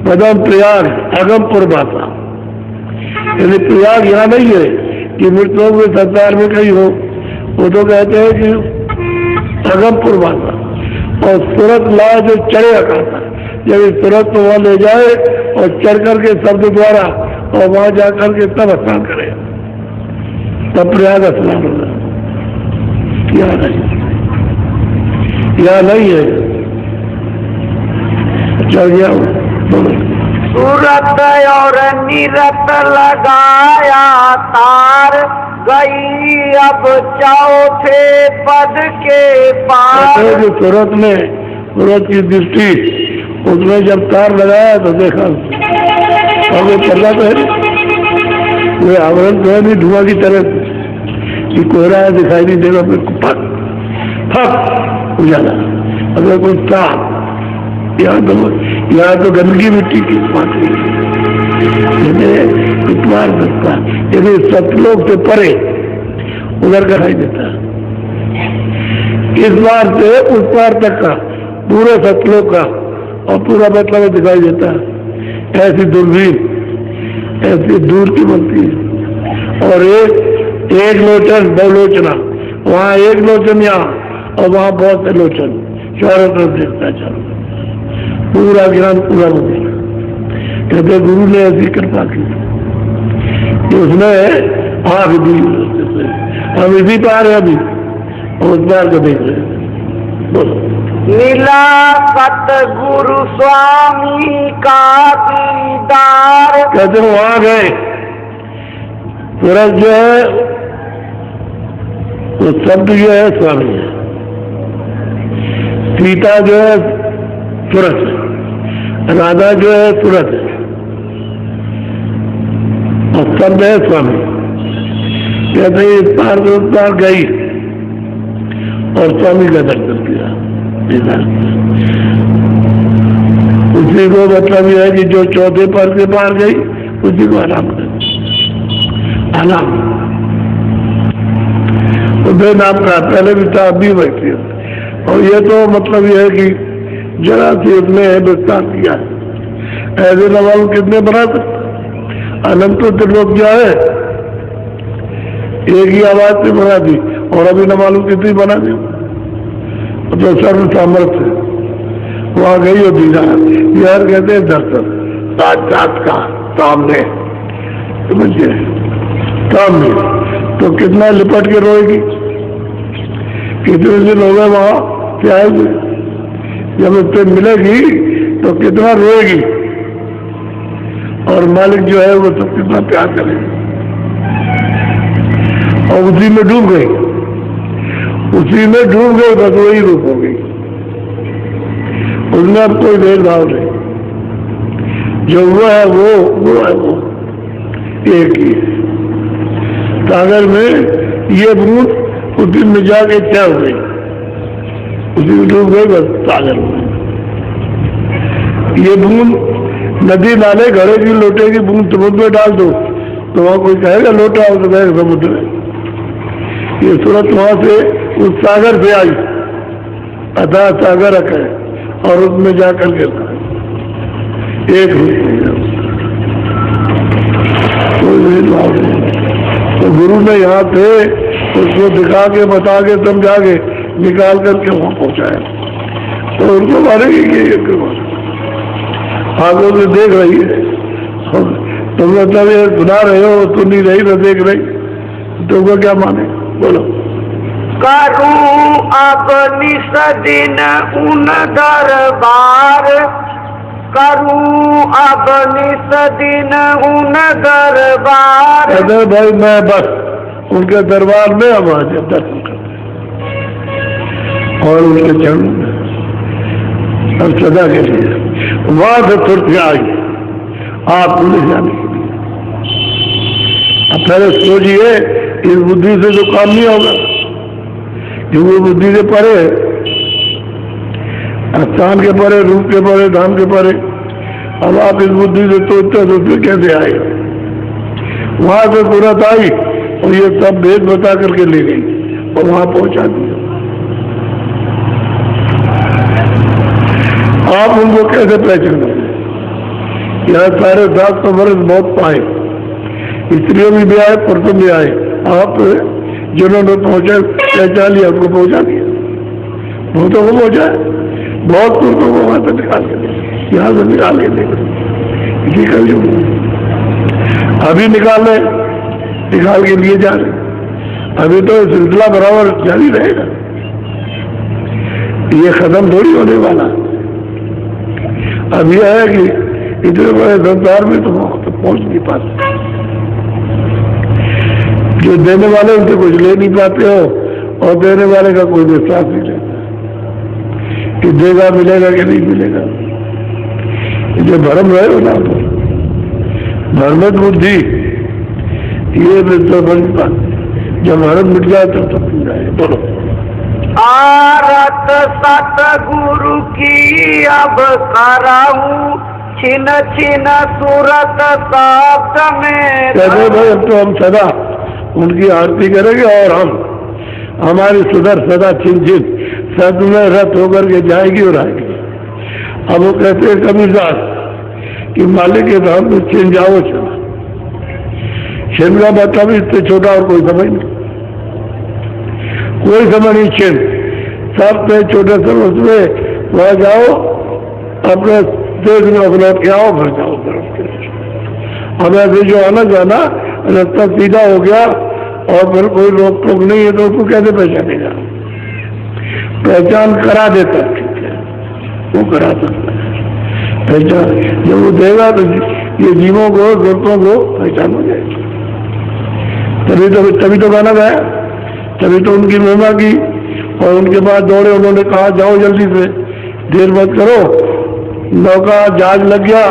पदम प्रयाग अगमपुर बासा। यदि प्रयाग यहाँ नहीं है कि मृतकों के संसार में कहीं हो, वो तो कहते हैं कि अगमपुर बासा। और सूरत लाए जो चढ़े आकाशा, जब इस सूरत को वहां ले जाए और चढ़ करके शब्द द्वारा और वहां जाकर के तब स्नान करे, तब प्रयाग स्नान होगा। यहाँ नहीं है, चल गया बोलो। सूरत और निरत लगाया तार, गई अब चौथे पद के पार। जो सूरत में सूरत की दृष्टि, उसमें जब तार लगाया तो देखा, और वो चल तो है, वो आवरण तो है नहीं, धुआं की तरह कि कोहरा है, दिखाई नहीं देगा, फक उजाला। अगर कोई तार, यहाँ तो गंदगी मिट्टी की इतवार सकता, यदि सतलोक से परे उधर का नहीं देता, इस बार से उस पार तक का पूरे सतलोक का और पूरा मतलब दिखाई देता। ऐसी दूरबीन, ऐसी दूर की बनती है। और एक लोचन दो लोचना, वहाँ एक लोचन यहाँ और वहाँ बहुत से लोचन, चारों तरफ देखता है, चारों पूरा ज्ञान पूरा हो गया। कहते गुरु ने ऐसी कृपा की तो उसने आँख दी, हम इसी पार है अभी और उस पार को देख रहे हैं। बोलो। मिला सतगुरु स्वामी का दीदार। कहते वहां गए, सूरज जो है वो शब्द जो है स्वामी है, सीता जो है सूरज है, राधा जो है सूरज है, और शब्द है स्वामी। कहते इस पार से उस पार गई और स्वामी का दर्शन किया। उसी को मतलब यह है कि जो चौथे पर से पार गई उसी को आराम कर, आराम उदय नाम का पहले भी था, अभी बैठी। और ये तो मतलब यह है कि जरा सी उसने विस्तार किया, ऐसे नवाल कितने बना सकते, अनंत त्रिलोक जो है एक ही आवाज से बना दी, और अभी न मालूम कितनी बना दी। तो सर्व सामर्थ्य वहां गई और दीदा यार कहते हैं दर्शन साक्षात्कार सामने, समझिए सामने, तो कितना लिपट के रोएगी। कितने दिन हो गए वहां से आए हुए, जब उससे मिलेगी तो कितना रोएगी, और मालिक जो है वो तो कितना प्यार करेगा। और उसी में डूब गई, उसी में डूब गई, बस वही रूप हो गई, उसमें अब कोई भेदभाव नहीं, जो वो है वो है वो एक ही है। सागर में ये बूंद उसी में जाके क्या हो गई, उसी में डूब गई बस सागर में। ये बूंद नदी नाले घड़े की लोटे की बूंद समुद्र में डाल दो तो वहां कोई कहेगा लोटा हो तो कहेगा समुद्र में। ये सूरत वहां से उस सागर से आई, अथा सागर है और उसमें जाकर गिरता है, एक रूप नहीं है, कोई भेदभाव नहीं। तो गुरु ने यहाँ से उसको दिखा के बता के समझा के निकाल करके वहां पहुंचाया, तो उनको मारेगी ये कृपा आगे से देख रही है, तुम मतलब ये सुना रहे हो, सुन नहीं रही ना देख रही, तुमको क्या माने बोलो। करूं अब निस दिन उन दरबार, करूं अब निस दिन उन दरबार। अरे भाई मैं बस उनके दरबार में अब आ जाए दर्शन करते और उनके चरण अब सदा के लिए वहां से तुरंत आई आप पुलिस जाने के लिए। अब पहले सोचिए इस बुद्धि से तो काम नहीं होगा, जो वो बुद्धि से परे, स्थान के परे, रूप के परे, धाम के परे, अब आप इस बुद्धि से सोचते तो फिर कैसे आएगा। वहां से तुरंत आई और ये सब भेद बता करके ले गई और वहां पहुंचा दिया। आप उनको कैसे पहचानोगे? यहाँ 750 वर्ष बहुत पाए, स्त्रियों भी आए, पुरुषों भी आए, आप जिन्होंने पहुंचा पहचान लिया उनको पहुंचा दिया, बहुतों को पहुंचा, बहुत पुरुषों को वहां से निकाल के दे, यहाँ से निकाल के दे, इसी का जो अभी निकाल के लिए जा रहे, अभी तो सिलसिला बराबर जारी रहेगा, ये खत्म थोड़ी होने वाला। अब यह है कि इतने बड़े संसार में तो पहुंच नहीं पाते, जो देने वाले उनसे कुछ ले नहीं पाते हो और देने वाले का कोई विश्वास नहीं रहता कि देगा मिलेगा कि नहीं मिलेगा। जो भ्रम रहे हो ना, भ्रमित बुद्धि ये बनता, जब भ्रम मिट जाए तब तक मिल जाए। बोलो। आरत सतगुरु की अब कराऊं, छिन छिन सूरत शब्द में। कहते भाई अब तो हम सदा उनकी आरती करेंगे और हमारी सुधर सदा छिन छिन सद में रत होकर के जाएगी और आएगी। अब वो कहते हैं कबीरदास कि मालिक के धाम में छिन जाओ, चला छिन का मतलब इससे छोटा और कोई समझ नहीं, कोई समझ नहीं। छिन सबसे छोटे समय उसमें वहां जाओ, अपने देश में लौट के आओ, फिर जाओ अब ऐसे जो आना जाना रास्ता सीधा हो गया और फिर कोई रोक टोक नहीं है तो उसको कैसे पहचानेगा? पहचान करा देता, ठीक है वो करा सकता है पहचान, जब वो देगा तो ये जीवों को दोस्तों को पहचान हो जाएगी। तभी तो गाना गाया, तभी तो उनकी महिमा की और उनके बाद दौड़े, उन्होंने कहा जाओ जल्दी से, देर मत करो, नौका जहाज लग गया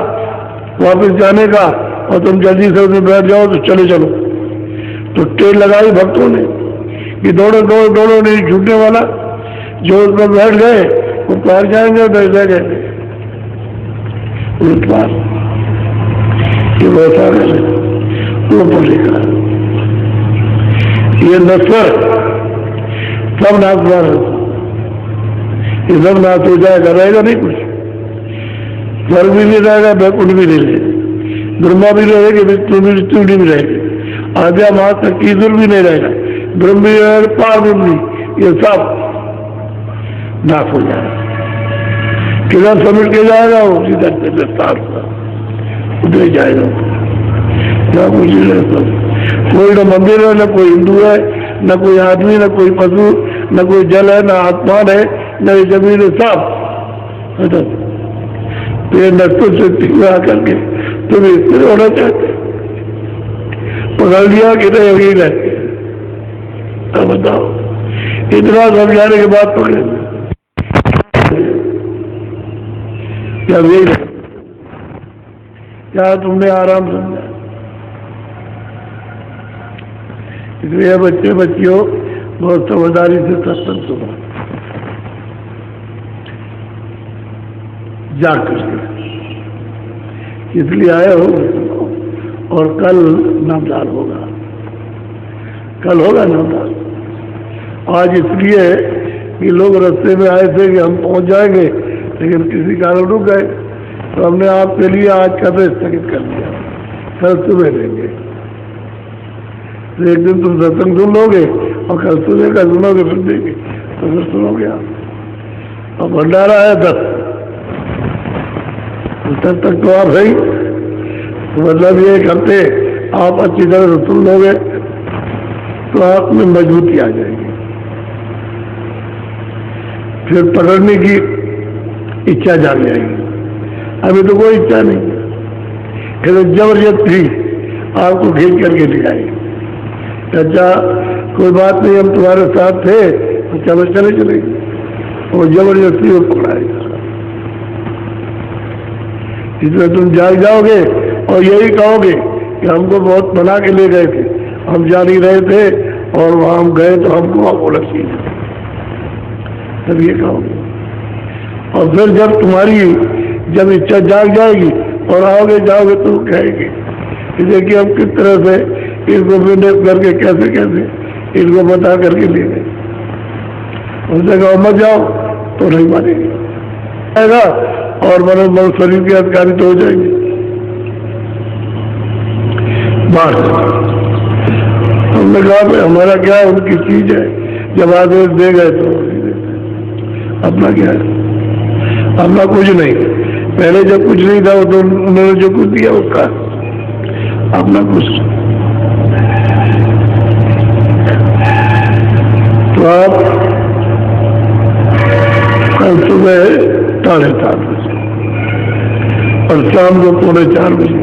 वापस जाने का और तुम जल्दी से उसमें बैठ जाओ तो चले चलो। तो टेल लगाई भक्तों ने कि दौड़ो दौड़ो दौड़ो, नहीं छूटने वाला, जो उस पर बैठ गए वो पार जाएंगे, बैठ जाएंगे उस पार, ये वैसा वो बोलेगा ये नस्वर सब नाशवान है, ये सब नाश हो जाएगा, रहेगा नहीं कुछ, स्वर्ग भी नहीं रहेगा, बैकुंठ भी नहीं रहेगा, ब्रह्मा भी रहेगी, विष्णु भी रहेगी, आद्या महात्मा ईश्वर भी नहीं रहेगा, ब्रह्म भी रहेगा, पार ब्रह्म भी, ये सब नाश हो जाएगा। किधर समेट के जाएगा वो सीधा विस्तार उधर जाएगा, ना कुछ नहीं रहता, कोई ना मंदिर है, ना कोई हिंदू है, ना कोई आदमी, ना कोई पशु, न कोई जल है, न आसमान है, न ये जमीन है, साफ। तो ये नक्सों से टिका करके तुम स्थिर होना चाहते, पकड़ लिया कि नहीं वही रहते। अब बताओ, इतना समझाने के बाद पकड़े क्या यही रहे? क्या तुमने आराम समझा? इसलिए बच्चे बच्चियों बहुत समझदारी से सत्संग सुना, जाग करके इसलिए आए हो। और कल नामदान होगा, कल होगा नामदान। आज इसलिए कि लोग रास्ते में आए थे कि हम पहुंच जाएंगे, लेकिन किसी कारण रुक गए, तो हमने आपके लिए आज का तो स्थगित कर दिया, कल सुबह देंगे। तो एक दिन तुम सत्संग सुन लोगे और कल सुबह का सुनोगे, फिर देंगे, तो फिर सुनोगे आप। और भंडारा है 10 तक तो आप है ही, तो मतलब ये 1 हफ्ते आप अच्छी तरह से सुन लोगे तो आप में मजबूती आ जाएगी। फिर पकड़ने की इच्छा जाग जाएगी। अभी तो कोई इच्छा नहीं, फिर जबरदस्ती आपको खींच करके ले आएगी। अच्छा कोई बात नहीं, हम तुम्हारे साथ थे, तो चलो चले चलेगी, और जबरदस्ती वो पकड़ाएगा। इसमें तुम जाग जाओगे और यही कहोगे कि हमको बहुत बना के ले गए थे, हम जा नहीं रहे थे, और वहां हम गए तो हमको वहां बोला चीज, तब ये कहोगे। और फिर जब तुम्हारी जब इच्छा जाग जाएगी और आओगे जाओगे तो कहेंगे कि कि हम किस तरह से इसको मैनेज करके कैसे कैसे इसको बता करके ले गए। उनसे कहो मत जाओ तो नहीं मानेंगे, आएगा और मन शरीर के अधिकारी तो हो जाएंगे। बस हमने कहा भाई हमारा क्या है, उनकी चीज है, जब आदेश दे गए तो अपना क्या है, अपना कुछ नहीं। पहले जब कुछ नहीं था तो उन्होंने जो कुछ दिया उसका अपना कुछ। तो आप कल सुबह 4:30 बजे और शाम को 3:45 बजे,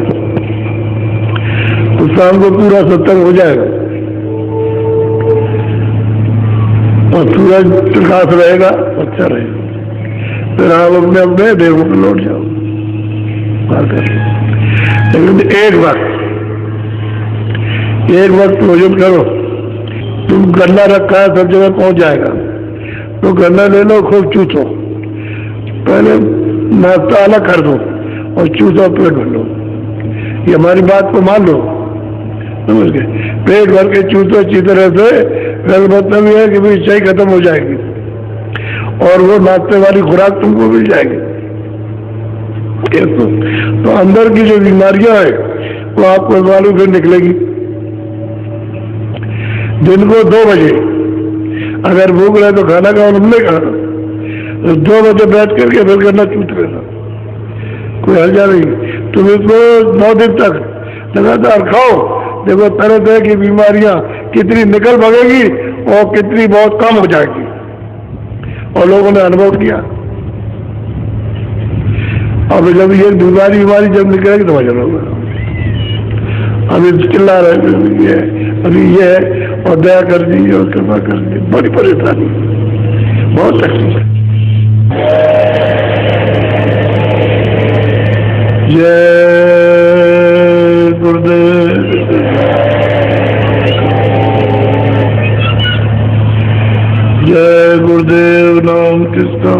तो शाम को पूरा सत्संग हो जाएगा और सूरज प्रकाश रहेगा, अच्छा रहेगा। फिर आप अपने अपने देवों पर लौट जाओ। लेकिन एक वक्त भोजन करो। तुम गन्ना रखा है, सब जगह पहुंच जाएगा, तो गन्ना ले लो, खूब चूसो। पहले नाश्ता अलग कर दो और चूसो, पेट भर लो। ये हमारी बात को मान लो, समझ गए? पेट भर के चूसो अच्छी तरह से। मतलब यह है कि भाई चाय खत्म हो जाएगी और वो नाश्ते वाली खुराक तुमको मिल जाएगी। तो अंदर की जो बीमारियां है वो आपको मालूम से निकलेगी। दिन को 2 बजे अगर भूख रहे तो खाना खाओ, हमने कहा तो 2 बजे बैठ करके फिर करना चूत लेना, कोई हर्जा नहीं। तुम इसको 9 दिन तक लगातार खाओ, देखो तरह तरह की बीमारियां कितनी निकल भागेगी और कितनी बहुत कम हो जाएगी। और लोगों ने अनुभव किया। अब जब ये बीमारी जब निकलेगी तो मजा होगा। अभी चिल्ला रहे अभी ये है, और दया कर दी और कृपा कर दी, बड़ी परेशानी, बहुत तकलीफ है। जय गुरुदेव, जय गुरुदेव, नाम किसका,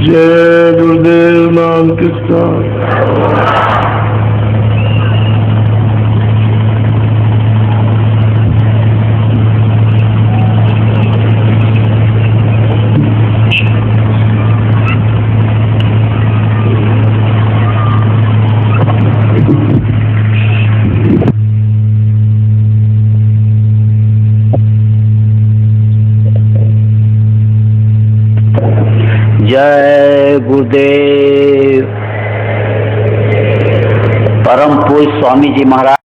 जय गुरुदेव, नाम किसका। जय गुरुदेव। परम पूज्य स्वामी जी महाराज